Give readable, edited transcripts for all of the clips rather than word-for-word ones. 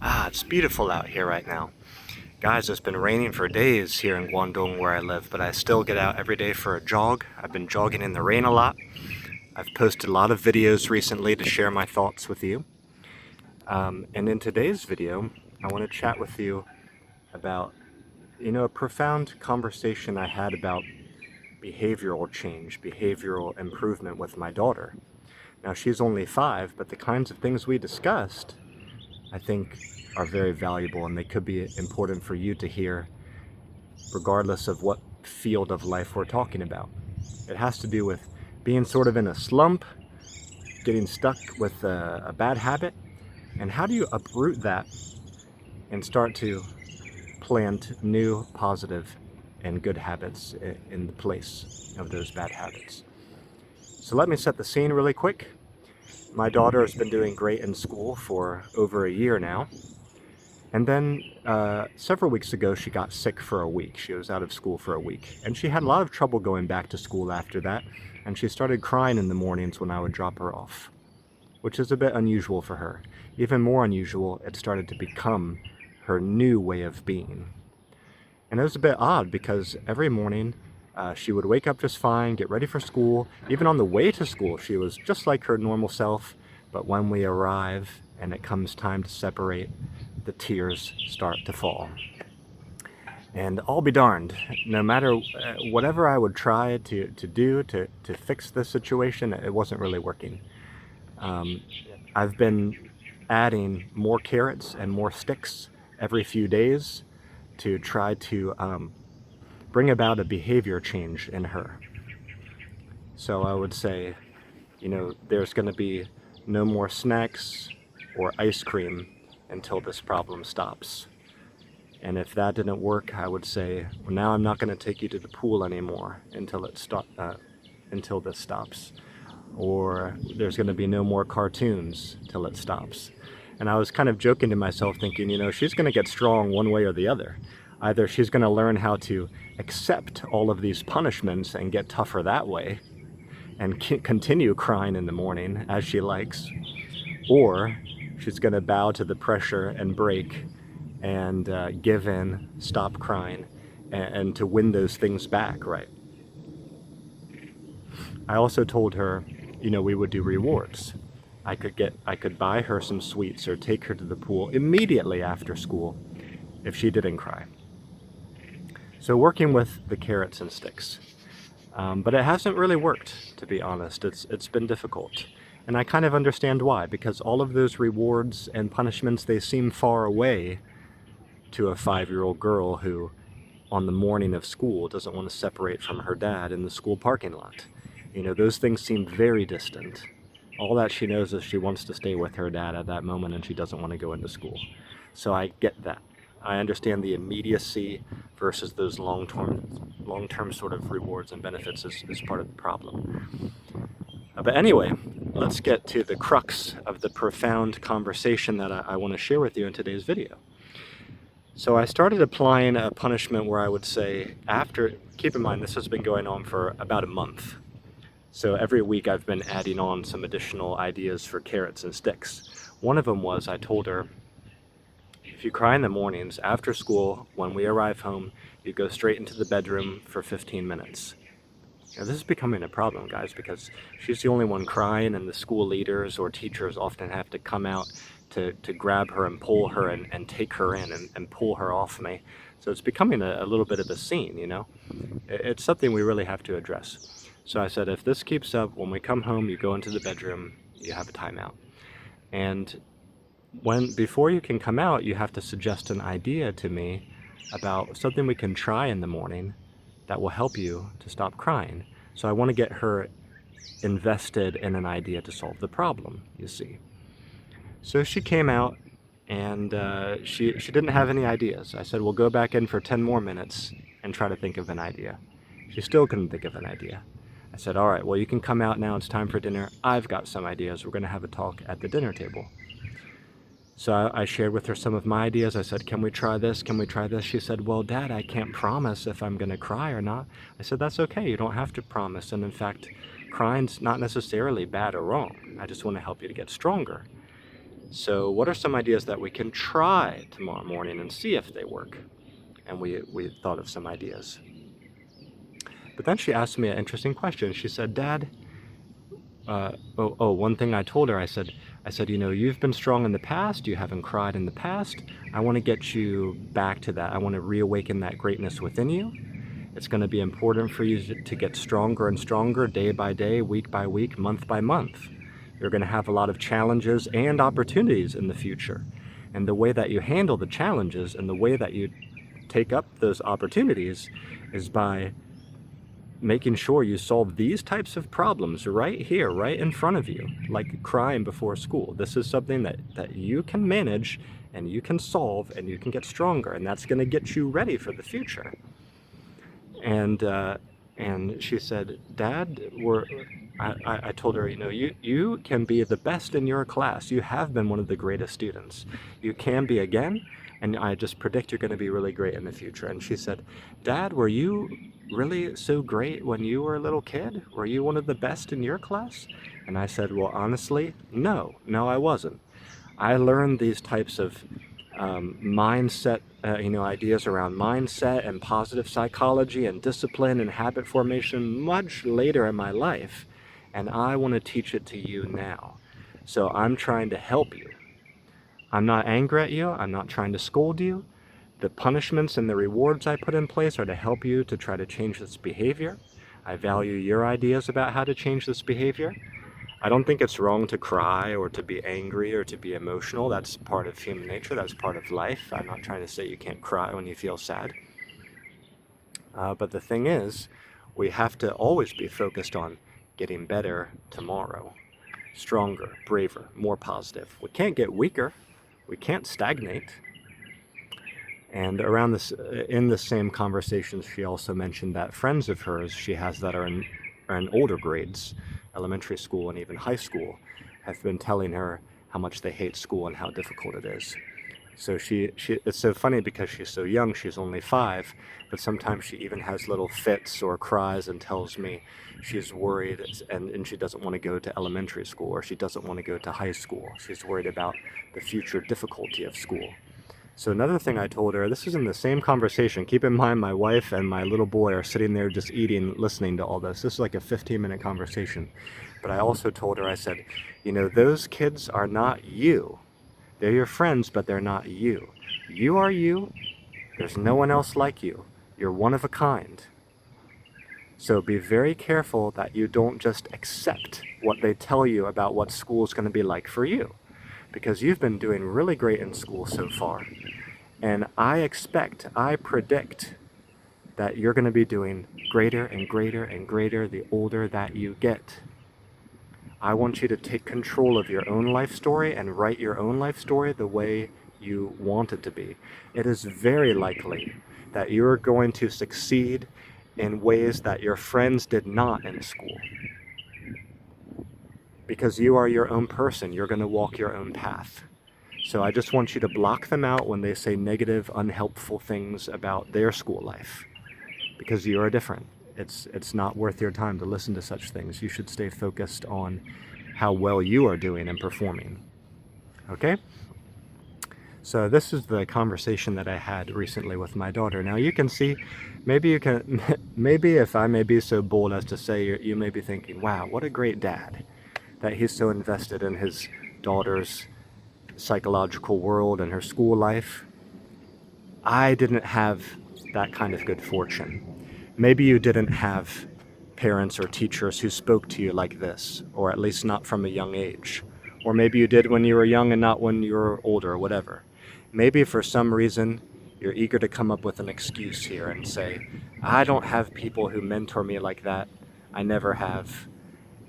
It's beautiful out here right now. Guys, it's been raining for days here in Guangdong where I live, but I still get out every day for a jog. I've been jogging in the rain a lot. I've posted a lot of videos recently to share my thoughts with you. And in today's video, I want to chat with you about, a profound conversation I had about behavioral change, behavioral improvement with my daughter. Now, she's only 5, but the kinds of things we discussed, I think, are very valuable, and they could be important for you to hear regardless of what field of life we're talking about. It has to do with being sort of in a slump, getting stuck with a bad habit, and how do you uproot that and start to plant new positive and good habits in the place of those bad habits. So let me set the scene really quick. My daughter has been doing great in school for over a year now. And then several weeks ago, she got sick for a week. She was out of school for a week. And she had a lot of trouble going back to school after that. And she started crying in the mornings when I would drop her off, which is a bit unusual for her. Even more unusual, it started to become her new way of being. And it was a bit odd because every morning she would wake up just fine, get ready for school. Even on the way to school, she was just like her normal self. But when we arrive and it comes time to separate, the tears start to fall. And I'll be darned, no matter whatever I would try to do to fix this situation, it wasn't really working. I've been adding more carrots and more sticks every few days to try to bring about a behavior change in her. So I would say, there's going to be no more snacks or ice cream until this problem stops. And if that didn't work, I would say, well, now I'm not going to take you to the pool anymore until until this stops. Or there's going to be no more cartoons till it stops. And I was kind of joking to myself thinking, she's going to get strong one way or the other. Either she's going to learn how to accept all of these punishments and get tougher that way and continue crying in the morning as she likes, or she's going to bow to the pressure and break and give in, stop crying, and to win those things back, right? I also told her, we would do rewards. I could buy her some sweets or take her to the pool immediately after school if she didn't cry. So working with the carrots and sticks. But it hasn't really worked, to be honest. It's been difficult. And I kind of understand why, because all of those rewards and punishments, they seem far away to a 5-year-old girl who, on the morning of school, doesn't want to separate from her dad in the school parking lot. Those things seem very distant. All that she knows is she wants to stay with her dad at that moment and she doesn't want to go into school. So I get that. I understand the immediacy versus those long-term sort of rewards and benefits is part of the problem. But anyway, let's get to the crux of the profound conversation that I want to share with you in today's video. So I started applying a punishment where I would say keep in mind this has been going on for about a month. So every week I've been adding on some additional ideas for carrots and sticks. One of them was I told her, if you cry in the mornings after school, when we arrive home, you go straight into the bedroom for 15 minutes. Now, this is becoming a problem, guys, because she's the only one crying, and the school leaders or teachers often have to come out to grab her and pull her and take her in and pull her off me. So it's becoming a little bit of a scene, It's something we really have to address. So I said, if this keeps up, when we come home, you go into the bedroom, you have a timeout. And before you can come out, you have to suggest an idea to me about something we can try in the morning that will help you to stop crying. So I want to get her invested in an idea to solve the problem, you see. So she came out and she didn't have any ideas. I said, we'll go back in for 10 more minutes and try to think of an idea. She still couldn't think of an idea. I said, all right, well, you can come out now. It's time for dinner. I've got some ideas. We're going to have a talk at the dinner table. So I shared with her some of my ideas. I said, can we try this? Can we try this? She said, well, Dad, I can't promise if I'm going to cry or not. I said, that's okay. You don't have to promise. And in fact, crying's not necessarily bad or wrong. I just want to help you to get stronger. So what are some ideas that we can try tomorrow morning and see if they work? And we thought of some ideas. But then she asked me an interesting question. She said, Dad, one thing I told her, I said, you've been strong in the past, you haven't cried in the past. I want to get you back to that. I want to reawaken that greatness within you. It's going to be important for you to get stronger and stronger day by day, week by week, month by month. You're going to have a lot of challenges and opportunities in the future. And the way that you handle the challenges and the way that you take up those opportunities is by making sure you solve these types of problems right here, right in front of you, like crime before school. This is something that you can manage and you can solve and you can get stronger, and that's going to get you ready for the future. And she said, Dad, I told her, you can be the best in your class. You have been one of the greatest students. You can be again, and I just predict you're going to be really great in the future. And she said, Dad, were you really so great when you were a little kid? Were you one of the best in your class? And I said, well, honestly, no, I wasn't. I learned these types of mindset, ideas around mindset and positive psychology and discipline and habit formation much later in my life. And I want to teach it to you now. So I'm trying to help you. I'm not angry at you. I'm not trying to scold you. The punishments and the rewards I put in place are to help you to try to change this behavior. I value your ideas about how to change this behavior. I don't think it's wrong to cry or to be angry or to be emotional. That's part of human nature. That's part of life. I'm not trying to say you can't cry when you feel sad. But the thing is, we have to always be focused on getting better tomorrow. Stronger, braver, more positive. We can't get weaker. We can't stagnate. And around this, in the same conversations, she also mentioned that friends of hers she has that are in older grades, elementary school and even high school, have been telling her how much they hate school and how difficult it is. So it's so funny because she's so young, she's only 5, but sometimes she even has little fits or cries and tells me she's worried and she doesn't want to go to elementary school or she doesn't want to go to high school. She's worried about the future difficulty of school. So another thing I told her, this is in the same conversation. Keep in mind my wife and my little boy are sitting there just eating, listening to all this. This is like a 15-minute conversation. But I also told her, I said, those kids are not you. They're your friends, but they're not you. You are you. There's no one else like you. You're one of a kind. So be very careful that you don't just accept what they tell you about what school is going to be like for you. Because you've been doing really great in school so far. And I predict that you're going to be doing greater and greater and greater the older that you get. I want you to take control of your own life story and write your own life story the way you want it to be. It is very likely that you're going to succeed in ways that your friends did not in school. Because you are your own person, you're going to walk your own path. So I just want you to block them out when they say negative, unhelpful things about their school life. Because you are different. It's not worth your time to listen to such things. You should stay focused on how well you are doing and performing. Okay? So this is the conversation that I had recently with my daughter. Now you can see, maybe if I may be so bold as to say, you may be thinking, wow, what a great dad, that he's so invested in his daughter's psychological world and her school life. I didn't have that kind of good fortune. Maybe you didn't have parents or teachers who spoke to you like this, or at least not from a young age. Or maybe you did when you were young and not when you were older, or whatever. Maybe for some reason you're eager to come up with an excuse here and say, I don't have people who mentor me like that. I never have.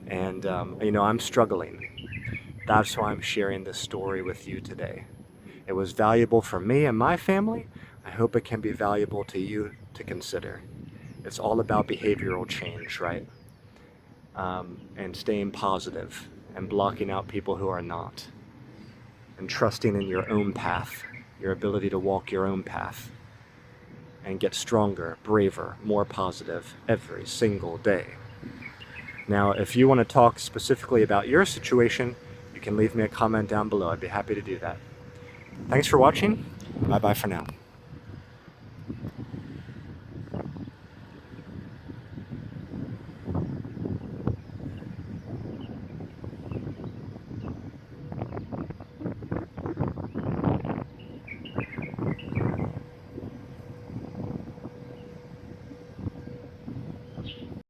And, I'm struggling. That's why I'm sharing this story with you today. It was valuable for me and my family. I hope it can be valuable to you to consider. It's all about behavioral change, right? And staying positive and blocking out people who are not. And trusting in your own path, your ability to walk your own path. And get stronger, braver, more positive every single day. Now, if you want to talk specifically about your situation, you you can leave me a comment down below. I'd be happy to do that. Thanks for watching. Bye bye for now.